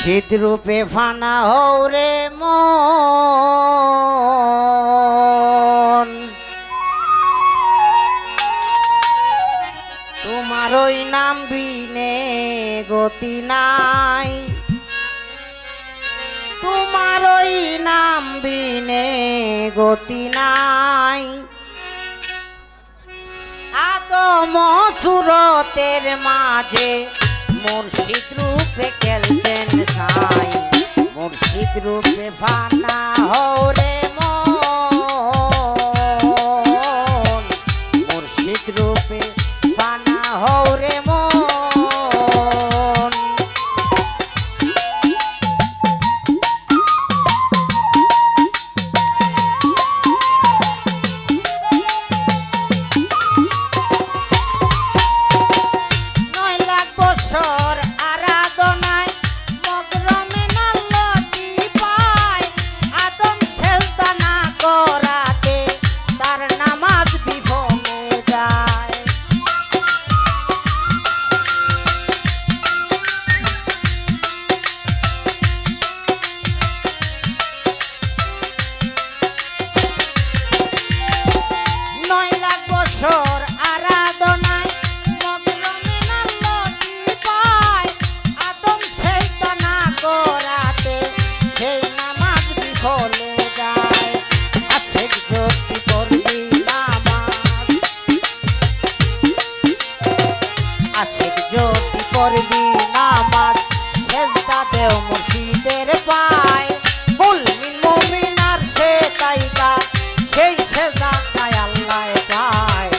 মুর্শিদ রূপে ফানা হও রে মন, তোমার ওই নাম বিনে গতি নাই, তোমার ওই নাম বিনে গতি নাই। আদম সুরতের মাঝে মুর্শিদ রূপে খেলছেন সাই, মুর্শিদ রূপে ফানা হও রে মন, মুর্শিদ রূপে ফানা হও রে মন। করবি নামাজ সেজদা দেও মুর্শিদের পায়, মুমিন মুমিনার সে তাইকা সেই সেজদা তাই আল্লাহ পায়।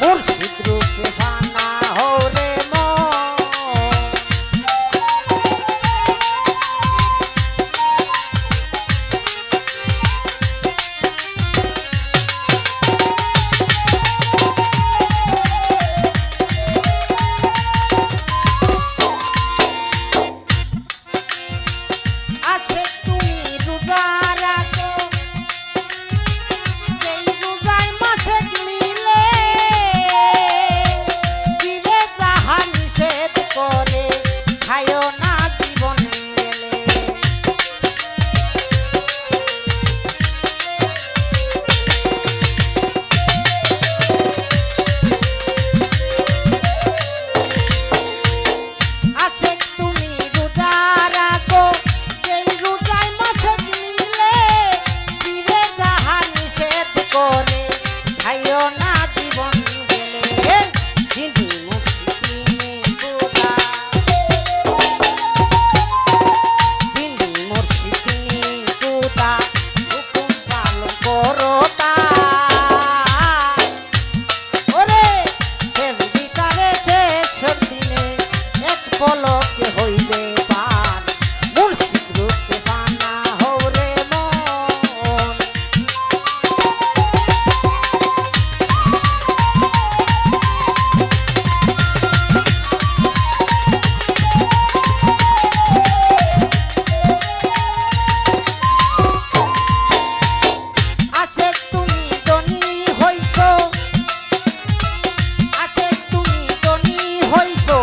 মুর্শিদ রূপে ফানা হও রে মন, পলকে হইবে পার। মুর্শিদ রূপে ফানা হও রে মন, আছে তুমি ধনী হইছো, আছে তুমি ধনী হইছো,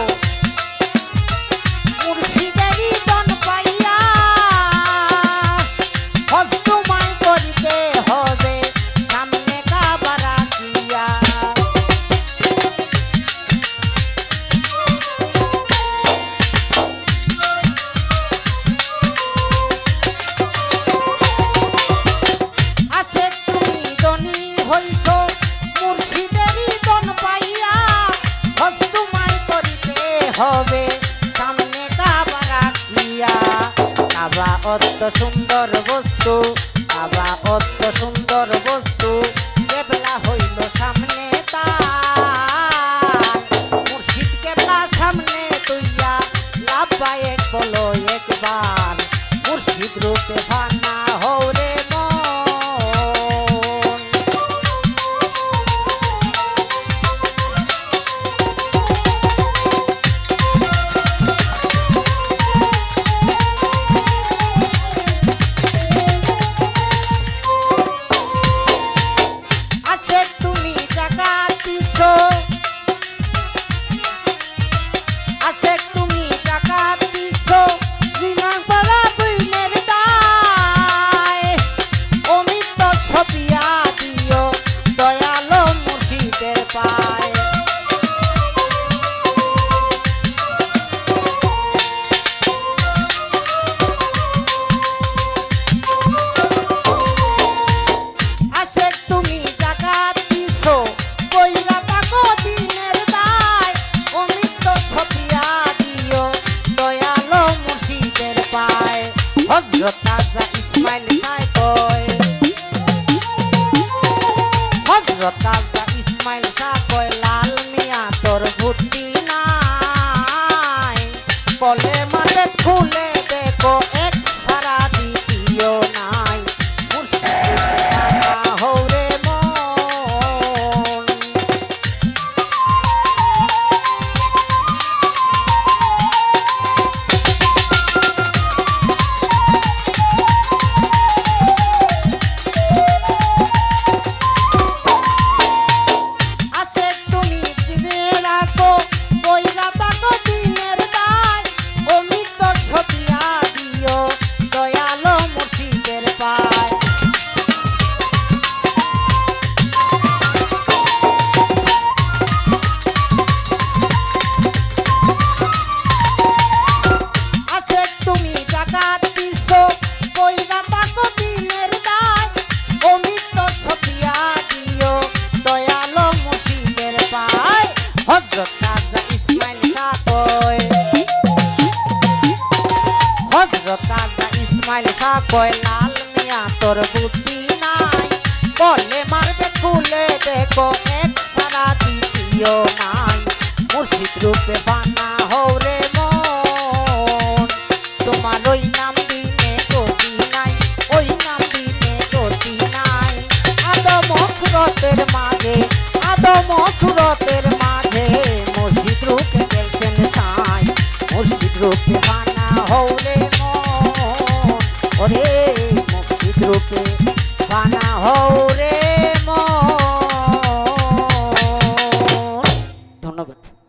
হবে সামনে কাবা রাখিয়া। কাবা অত সুন্দর বস্তু, কাবা অত সুন্দর বস্তু, কেবলা হইল সামনে তার। মুর্শিদ কেবলা সামনে তুইয়া লাভবায়েক বলো একবার। মুর্শিদ রূপে ফানা হও রে মন, আছে তুমি টাকা দিছো, বলে মাঝে খুলে দেখো এক সারা দ্বিতীয় নাই মুর্শিদ হৌরে মন আছে তুমি দিনে রাখো বইরা থাকো দিনের দায় অমিত ছবিয়া দিও দয়ালো মুর্শিদের পায় আছে তুমি জাগাত দিছো বইরা থাকো দিনের দায় অমিত ছবিয়া দিও দয়ালো মুর্শিদের পায় হযরত রাজা ইসমাইল শাহ কয় হযরত রাজা ইসমাইল শাহ কয় লাল মিয়া তোর বুদ্ধি নাই বলে মারবে খুলে দেখো এক সারা দ্বিতীয় নাই মুর্শিদ রূপে বানা হৌরে মন তোমার ওই নাম দিনে গতি নাই ওই নাম দিনে গতি নাই আদম সুরতের মাঝে আদম সুরতের মাঝে মুর্শিদ রূপে গেছেন সাই মুর্শিদ রূপে বানা হৌরে মন ওরে মুর্শিদ রূপে বানা হৌরে